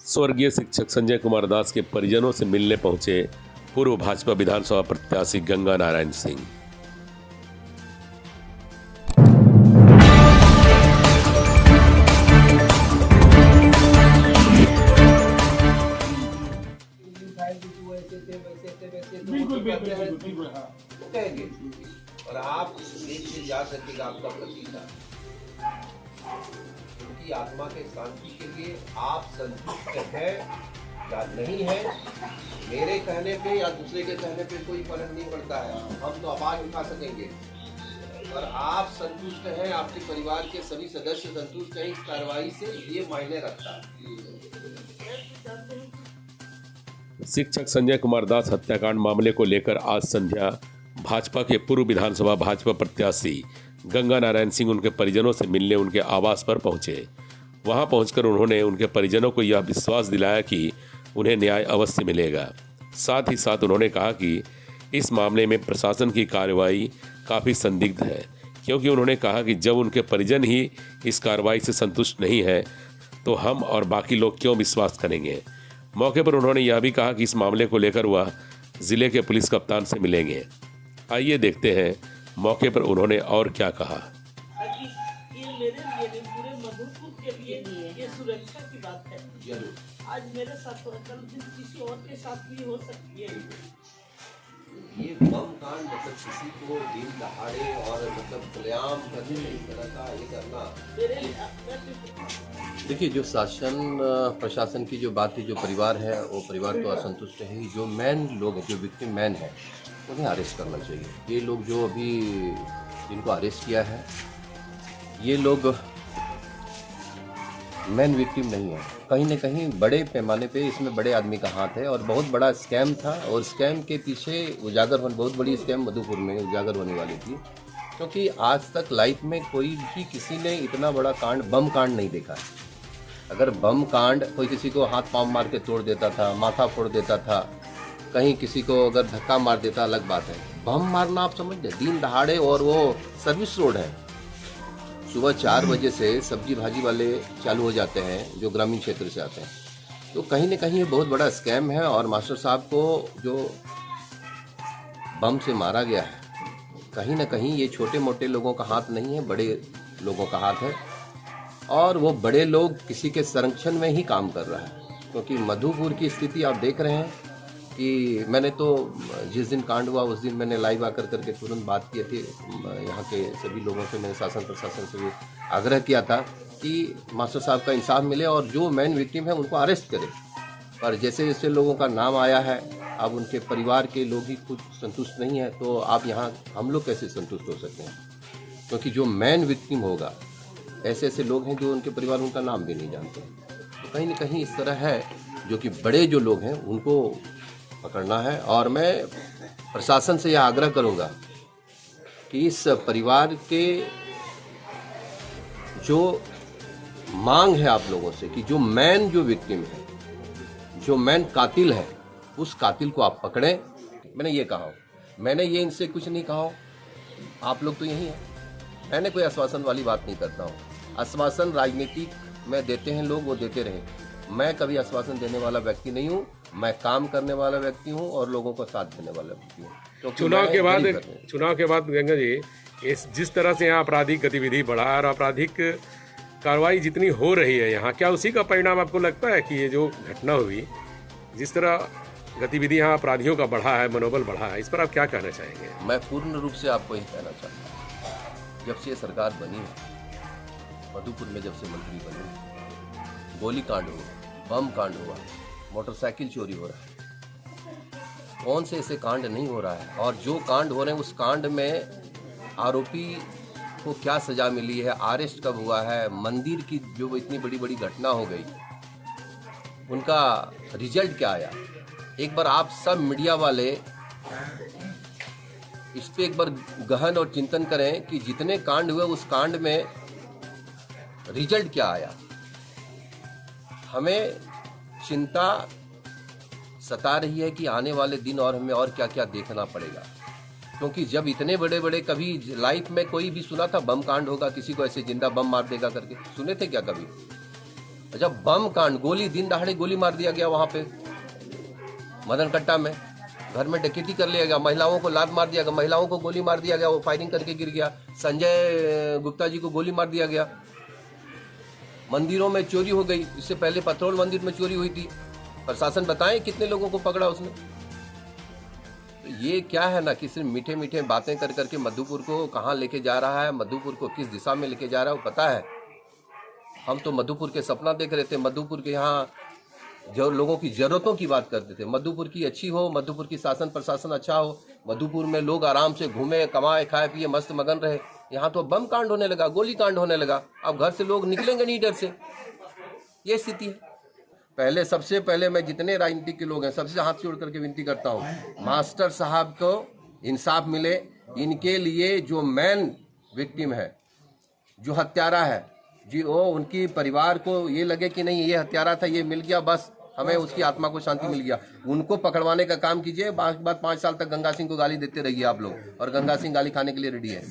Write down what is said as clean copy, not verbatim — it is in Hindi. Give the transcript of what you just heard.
स्वर्गीय शिक्षक संजय कुमार दास के परिजनों से मिलने पहुंचे पूर्व भाजपा विधानसभा प्रत्याशी गंगा नारायण सिंह। और आप देश से जा सकेगा आपका प्रतिष्ठा, उनकी आत्मा के शांति के लिए आप संतुष्ट हैं या नहीं है, मेरे कहने पे या दूसरे के कहने पे कोई फर्क नहीं पड़ता है। हम तो आवाज उठा सकेंगे, और आप संतुष्ट हैं, आपके परिवार के सभी सदस्य संतुष्ट हैं इस कार्रवाई से, ये मायने रखता है। शिक्षक संजय कुमार दास हत्याकांड मामले को लेकर आज संध्या भाजपा के पूर्व विधानसभा भाजपा प्रत्याशी गंगा नारायण सिंह उनके परिजनों से मिलने उनके आवास पर पहुंचे। वहां पहुंचकर उन्होंने उनके परिजनों को यह विश्वास दिलाया कि उन्हें न्याय अवश्य मिलेगा। साथ ही साथ उन्होंने कहा कि इस मामले में प्रशासन की कार्रवाई काफ़ी संदिग्ध है, क्योंकि उन्होंने कहा कि जब उनके परिजन ही इस कार्रवाई से संतुष्ट नहीं है तो हम और बाकी लोग क्यों विश्वास करेंगे। मौके पर उन्होंने यह भी कहा कि इस मामले को लेकर वह जिले के पुलिस कप्तान से मिलेंगे। आइए देखते हैं मौके पर उन्होंने और क्या कहा। ये मेरे लिए पूरे मधुपुर के लिए ये सुरक्षा की बात है। आज मेरे साथ हो, कल दिन किसी और के साथ भी हो सकती है। ये बम कांड मतलब किसी को दिन दहाड़े और मतलब खुलेआम करने इस तरह का ये करना, देखिए, जो शासन प्रशासन की जो बात है, जो परिवार है वो परिवार तो असंतुष्ट है ही। जो मैन लोग हैं, जो विक्टिम मैन है, उन्हें अरेस्ट करना चाहिए। ये लोग जो अभी जिनको अरेस्ट किया है, ये लोग मैन विक्टिम नहीं है। कहीं न कहीं बड़े पैमाने पे इसमें बड़े आदमी का हाथ है और बहुत बड़ा स्कैम था, और स्कैम के पीछे उजागर होने, बहुत बड़ी स्कैम मधुपुर में उजागर होने वाली थी, क्योंकि आज तक लाइफ में कोई भी किसी ने इतना बड़ा कांड, बम कांड नहीं देखा है। अगर बम कांड कोई किसी को हाथ पांव मार के तोड़ देता था, माथा फोड़ देता था, कहीं किसी को अगर धक्का मार देता, अलग बात है। बम मारना आप समझ लें, दिन दहाड़े, और वो सर्विस रोड है। सुबह 4 बजे से सब्जी भाजी वाले चालू हो जाते हैं जो ग्रामीण क्षेत्र से आते हैं। तो कहीं न कहीं ये बहुत बड़ा स्कैम है, और मास्टर साहब को जो बम से मारा गया है, कहीं न कहीं ये छोटे मोटे लोगों का हाथ नहीं है, बड़े लोगों का हाथ है, और वो बड़े लोग किसी के संरक्षण में ही काम कर रहा है। क्योंकि मधुपुर की स्थिति आप देख रहे हैं कि मैंने तो जिस दिन कांड हुआ उस दिन मैंने लाइव आकर करके तुरंत बात की थी। यहाँ के सभी लोगों से, मैंने शासन प्रशासन से भी आग्रह किया था कि मास्टर साहब का इंसाफ मिले और जो मेन विक्टिम है उनको अरेस्ट करें। पर जैसे जैसे लोगों का नाम आया है, अब उनके परिवार के लोग ही खुद संतुष्ट नहीं है, तो आप यहाँ हम लोग कैसे संतुष्ट हो सकते हैं। क्योंकि जो मेन विक्टिम होगा, ऐसे ऐसे लोग हैं जो उनके परिवार उनका नाम भी नहीं जानते। तो कहीं न कहीं इस तरह है, जो कि बड़े जो लोग हैं उनको पकड़ना है। और मैं प्रशासन से यह आग्रह करूंगा कि इस परिवार के जो मांग है आप लोगों से, कि जो मैन जो विक्टिम है, जो मैन कातिल है, उस कातिल को आप पकड़ें। मैंने ये कहा, मैंने ये इनसे कुछ नहीं कहा, आप लोग तो यही हैं। मैंने कोई आश्वासन वाली बात नहीं करता हूँ। आश्वासन राजनीतिक में देते हैं लोग, वो देते रहे। मैं कभी आश्वासन देने वाला व्यक्ति नहीं हूँ। मैं काम करने वाला व्यक्ति हूँ और लोगों को साथ देने वाला व्यक्ति हूँ। तो चुनाव के बाद गंगा जी, इस जिस तरह से यहाँ आपराधिक गतिविधि बढ़ा और आपराधिक कार्रवाई जितनी हो रही है यहाँ, क्या उसी का परिणाम आपको लगता है कि ये जो घटना हुई, जिस तरह गतिविधि यहाँ अपराधियों का बढ़ा है, मनोबल बढ़ा है, इस पर आप क्या कहना चाहेंगे? मैं पूर्ण रूप से आपको यही कहना चाहता हूँ, जब से ये सरकार बनी है, मधुपुर में जब से मंत्री बने, गोली कांड हुआ, बम कांड हुआ, मोटरसाइकिल चोरी हो रहा है, कौन से ऐसे कांड नहीं हो रहा है। और जो कांड हो रहे हैं, उस कांड में आरोपी को क्या सजा मिली है, अरेस्ट कब हुआ है, मंदिर की जो इतनी बड़ी बड़ी घटना हो गई, उनका रिजल्ट क्या आया। एक बार आप सब मीडिया वाले इस पे एक बार गहन और चिंतन करें कि जितने कांड हुए, उस कांड में रिजल्ट क्या आया। हमें चिंता सता रही है कि आने वाले दिन और हमें और क्या क्या देखना पड़ेगा। क्योंकि जब इतने बड़े बड़े, कभी लाइफ में कोई भी सुना था बम कांड होगा, किसी को ऐसे जिंदा बम मार देगा करके, सुने थे क्या कभी? अच्छा, बम कांड, गोली, दिन दहाड़े गोली मार दिया गया वहां पे मदन कट्टा में, घर में डकैती कर लिया गया, महिलाओं को लात मार दिया गया, महिलाओं को गोली मार दिया गया, वो फायरिंग करके गिर गया। संजय गुप्ता जी को गोली मार दिया गया। मंदिरों में चोरी हो गई, इससे पहले पथरोल मंदिर में चोरी हुई थी। प्रशासन बताएं कितने लोगों को पकड़ा उसने। तो ये क्या है ना कि सिर्फ मीठे मीठे बातें कर करके मधुपुर को कहाँ लेके जा रहा है, मधुपुर को किस दिशा में लेके जा रहा है वो पता है। हम तो मधुपुर के सपना देख रहे थे, मधुपुर के यहाँ जो लोगों की जरूरतों की बात करते थे, मधुपुर की अच्छी हो, मधुपुर की शासन प्रशासन अच्छा हो, मधुपुर में लोग आराम से घूमे, कमाए, खाए पिए, मस्त मगन रहे। यहाँ तो बम कांड होने लगा, गोली कांड होने लगा। अब घर से लोग निकलेंगे नहीं डर से, ये स्थिति है। पहले, सबसे पहले मैं जितने राजनीतिक के लोग हैं सबसे हाथ जोड़ करके विनती करता हूँ, मास्टर साहब को इंसाफ मिले। इनके लिए जो मेन विक्टिम है, जो हत्यारा है जी, वो उनकी परिवार को ये लगे कि नहीं ये हत्यारा था, ये मिल गया, बस हमें उसकी आत्मा को शांति मिल गया। उनको पकड़वाने का काम कीजिए। बात 5 साल तक गंगा सिंह को गाली देते रहिए आप लोग, और गंगा सिंह गाली खाने के लिए रेडी है।